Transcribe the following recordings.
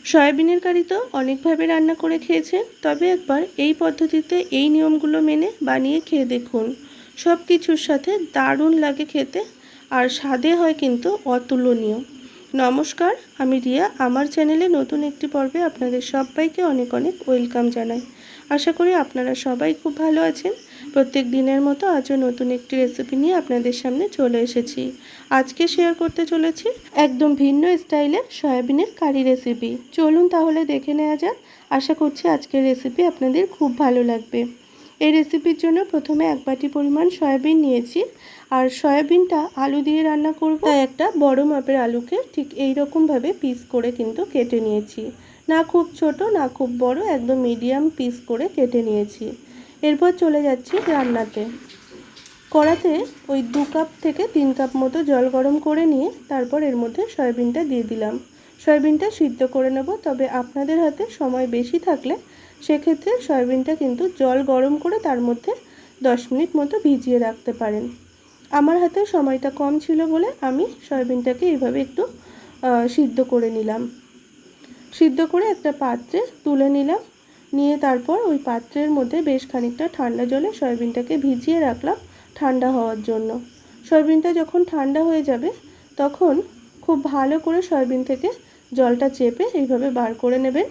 সয়াবিনের কারি তো অনেকভাবে রান্না করে খেয়েছেন, তবে একবার এই পদ্ধতিতে এই নিয়মগুলো মেনে বানিয়ে খেয়ে দেখুন। সব কিছুর সাথে দারুণ লাগে খেতে, আর স্বাদে হয় কিন্তু অতুলনীয়। নমস্কার, আমি রিয়া। আমার চ্যানেলে নতুন একটি পর্বে আপনাদের সবাইকে অনেক অনেক ওয়েলকাম জানাই। আশা করি আপনারা সবাই খুব ভালো আছেন। প্রত্যেক দিনের মতো আজও নতুন একটি রেসিপি নিয়ে আপনাদের সামনে চলে এসেছি। আজকে শেয়ার করতে চলেছি একদম ভিন্ন স্টাইলের সয়াবিনের কারি রেসিপি। চলুন তাহলে দেখে নেওয়া যাক। আশা করছি আজকের রেসিপি আপনাদের খুব ভালো লাগবে। এই রেসিপির জন্য প্রথমে 1 বাটি পরিমাণ সয়াবিন নিয়েছি, আর সয়াবিনটা আলু দিয়ে রান্না করব, তাই একটা বড় মাপের আলুকে ঠিক এই রকমভাবে পিস করে কিন্তু কেটে নিয়েছি। না খুব ছোট না খুব বড়, একদম মিডিয়াম পিস করে কেটে নিয়েছি। এরপর চলে যাচ্ছি রান্নাতে। কড়াতে ওই 2 কাপ থেকে 3 কাপ মতো জল গরম করে নিয়ে তারপর এর মধ্যে সয়াবিনটা দিয়ে দিলাম। সয়াবিনটা সিদ্ধ করে নেব, তবে আপনাদের হাতে সময় বেশি থাকলে সেক্ষেত্রে সয়াবিনটা কিন্তু জল গরম করে তার মধ্যে 10 মিনিট মতো ভিজিয়ে রাখতে পারেন। আমার হাতে সময়টা কম ছিল বলে আমি সয়াবিনটাকে এইভাবে একটু সিদ্ধ করে নিলাম। সিদ্ধ করে একটা পাত্রে তুলে নিলাম, নিয়ে তারপর ওই পাত্রের মধ্যে বেশ খানিকটা ঠান্ডা জলে সয়াবিনটাকে ভিজিয়ে রাখলাম ঠান্ডা হওয়ার জন্য। সয়াবিনটা যখন ঠান্ডা হয়ে যাবে তখন খুব ভালো করে সয়াবিন থেকে জলটা চেপে এইভাবে বার করে নেবেন।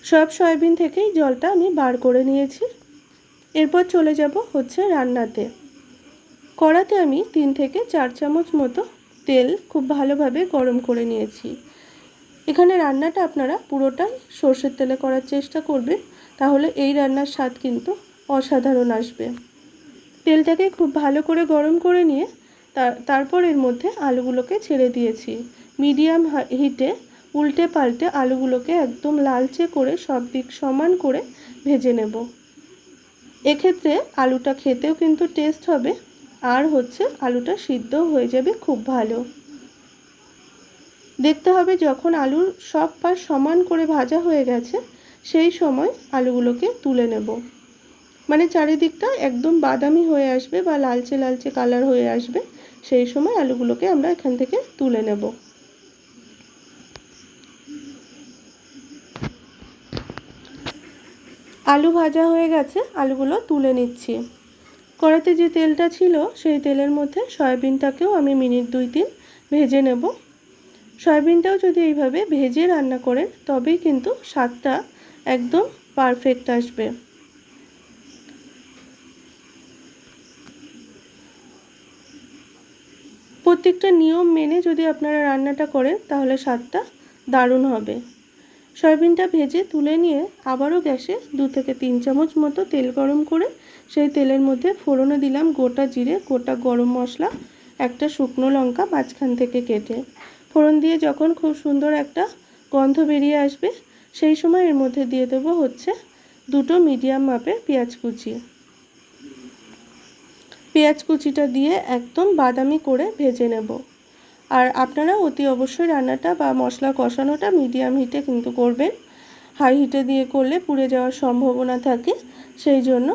সব সয়াবিন থেকেই জলটা আমি বার করে নিয়েছি। এরপর চলে যাব হচ্ছে রান্নাতে। কড়াতে আমি 3 থেকে 4 চামচ মতো তেল খুব ভালোভাবে গরম করে নিয়েছি। এখানে রান্নাটা আপনারা পুরোটাই সর্ষের তেলে করার চেষ্টা করবেন, তাহলে এই রান্নার স্বাদ কিন্তু অসাধারণ আসবে। তেলটাকে খুব ভালো করে গরম করে নিয়ে তারপর এর মধ্যে আলুগুলোকে ছেড়ে দিয়েছি। মিডিয়াম হিটে উল্টে পাল্টে আলুগুলোকে একদম লালচে করে সব দিক সমান করে ভেজে নেব। এক্ষেত্রে আলুটা খেতেও কিন্তু টেস্ট হবে, আর হচ্ছে আলুটা সিদ্ধও হয়ে যাবে খুব ভালো। দেখতে হবে যখন আলুর সব পাশ সমান করে ভাজা হয়ে গেছে সেই সময় আলুগুলোকে তুলে নেব। মানে চারিদিকটা একদম বাদামি হয়ে আসবে বা লালচে লালচে কালার হয়ে আসবে, সেই সময় আলুগুলোকে আমরা এখান থেকে তুলে নেব। আলু ভাজা হয়ে গেছে, আলুগুলো তুলে নিচ্ছি। কড়াতে যে তেলটা ছিল সেই তেলের মধ্যে সয়াবিনটাকেও আমি মিনিট 2-3 ভেজে নেব। সয়াবিনটাও যদি এইভাবে ভেজে রান্না করেন তবেই কিন্তু স্বাদটা একদম পারফেক্ট আসবে। প্রত্যেকটা নিয়ম মেনে যদি আপনারা রান্নাটা করেন তাহলে স্বাদটা দারুণ হবে। সয়াবিনটা ভেজে তুলে নিয়ে আবারও গ্যাসে 2 থেকে 3 চামচ মতো তেল গরম করে সেই তেলের মধ্যে ফোড়নে দিলাম গোটা জিরে, গোটা গরম মশলা, একটা শুকনো লঙ্কা মাঝখান থেকে কেটে। ফোড়ন দিয়ে যখন খুব সুন্দর একটা গন্ধ বেরিয়ে আসবে সেই সময় এর মধ্যে দিয়ে দেবো হচ্ছে 2টো মিডিয়াম মাপের পেঁয়াজ কুচি। পেঁয়াজ কুচিটা দিয়ে একদম বাদামি করে ভেজে নেব। আর আপনারা অতি অবশ্যই রান্নাটা বা মশলা কষানোটা মিডিয়াম হিটে কিন্তু করবেন। হাই হিটে দিয়ে করলে পুড়ে যাওয়ার সম্ভাবনা থাকে, সেই জন্য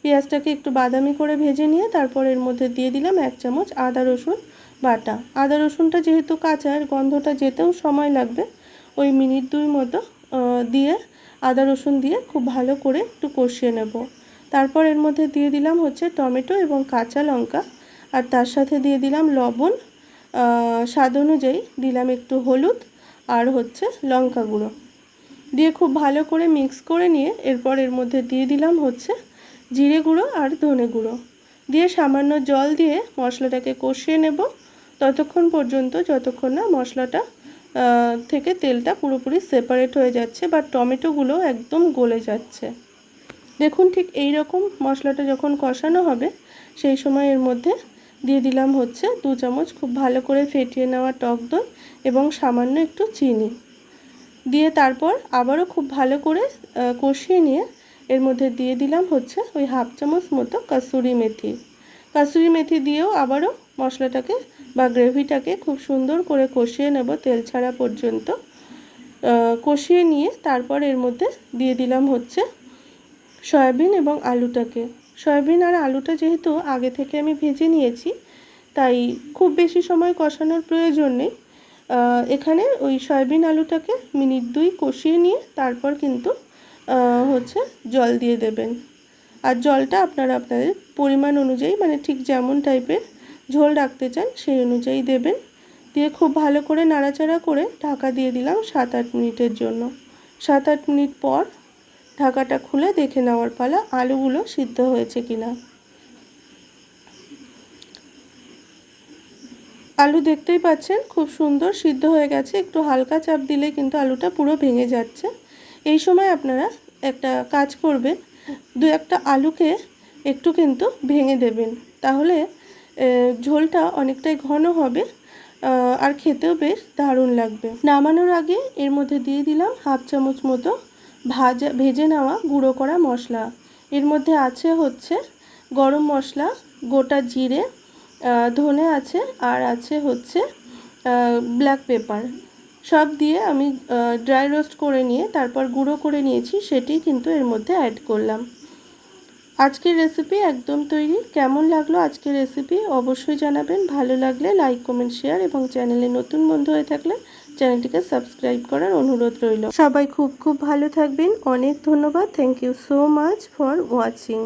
পেঁয়াজটাকে একটু বাদামি করে ভেজে নিয়ে তারপর এর মধ্যে দিয়ে দিলাম 1 চামচ আদা রসুন বাটা। আদা রসুনটা যেহেতু কাঁচা, এর গন্ধটা যেতেও সময় লাগবে, ওই মিনিট 2 মতো দিয়ে আদা রসুন দিয়ে খুব ভালো করে একটু কষিয়ে নেব। তারপর এর মধ্যে দিয়ে দিলাম হচ্ছে টমেটো এবং কাঁচা লঙ্কা, আর তার সাথে দিয়ে দিলাম লবণ, স্বাদ অনুযায়ী দিলাম একটু হলুদ আর হচ্ছে লঙ্কা গুঁড়ো দিয়ে খুব ভালো করে মিক্স করে নিয়ে এরপর এর মধ্যে দিয়ে দিলাম হচ্ছে জিরে গুঁড়ো আর ধনে গুঁড়ো দিয়ে সামান্য জল দিয়ে মশলাটাকে কষিয়ে নেব ততক্ষণ পর্যন্ত যতক্ষণ না মশলাটা থেকে তেলটা পুরোপুরি সেপারেট হয়ে যাচ্ছে বা টমেটোগুলো একদম গলে যাচ্ছে। দেখুন ঠিক এই রকম মশলাটা যখন কষানো হবে সেই সময় এর মধ্যে দিয়ে দিলাম হচ্ছে 2 চামচ খুব ভালো করে ফেটিয়ে নেওয়া টক দই এবং সামান্য একটু চিনি দিয়ে তারপর আবারও খুব ভালো করে কষিয়ে নিয়ে এর মধ্যে দিয়ে দিলাম হচ্ছে ওই 1/2 চামচ মতো কাসুরি মেথি। কাসুরি মেথি দিয়েও আবারও মশলাটাকে বা গ্রেভিটাকে খুব সুন্দর করে কষিয়ে নেব তেল ছাড়া পর্যন্ত। কষিয়ে নিয়ে তারপর এর মধ্যে দিয়ে দিলাম হচ্ছে সয়াবিন এবং আলুটাকে। সয়াবিন আর আলুটা যেহেতু আগে থেকে আমি ভেজে নিয়েছি তাই খুব বেশি সময় কষানোর প্রয়োজন নেই। এখানে ওই সয়াবিন আলুটাকে মিনিট 2 কষিয়ে নিয়ে তারপর কিন্তু হচ্ছে জল দিয়ে দেবেন। আর জলটা আপনারা আপনাদের পরিমাণ অনুযায়ী, মানে ঠিক যেমন টাইপের ঝোল রাখতে চান সেই অনুযায়ী দেবেন। দিয়ে খুব ভালো করে নাড়াচাড়া করে ঢাকা দিয়ে দিলাম 7-8 মিনিটের জন্য। 7-8 মিনিট পর ঢাকাটা খুলে দেখে নেওয়ার পালা আলুগুলো সিদ্ধ হয়েছে কিনা। আলু দেখতেই পাচ্ছেন খুব সুন্দর সিদ্ধ হয়ে গেছে। একটু হালকা চাপ দিলে কিন্তু আলুটা পুরো ভেঙে যাচ্ছে। এই সময় আপনারা একটা কাজ করবেন, 2-1টা আলুকে একটু কিন্তু ভেঙে দেবেন, তাহলে ঝোলটা অনেকটাই ঘন হবে আর খেতেও বেশ দারুণ লাগবে। নামানোর আগে এর মধ্যে দিয়ে দিলাম 1/2 চামচ মতো ভেজে নেওয়া গুঁড়ো করা মশলা। এর মধ্যে আছে হচ্ছে গরম মশলা, গোটা জিরে, ধনে আছে, আর আছে হচ্ছে ব্ল্যাক পেপার। সব দিয়ে আমি ড্রাই রোস্ট করে নিয়ে তারপর গুঁড়ো করে নিয়েছি, সেটি কিন্তু এর মধ্যে অ্যাড করলাম। আজকের রেসিপি একদম তৈরি। কেমন লাগলো আজকের রেসিপি অবশ্যই জানাবেন। ভালো লাগলে লাইক, কমেন্ট, শেয়ার এবং চ্যানেলে নতুন বন্ধু হয়ে থাকলে চ্যানেলটিকে সাবস্ক্রাইব করার অনুরোধ রইল। সবাই খুব খুব ভালো থাকবেন। অনেক ধন্যবাদ। Thank you so much for watching.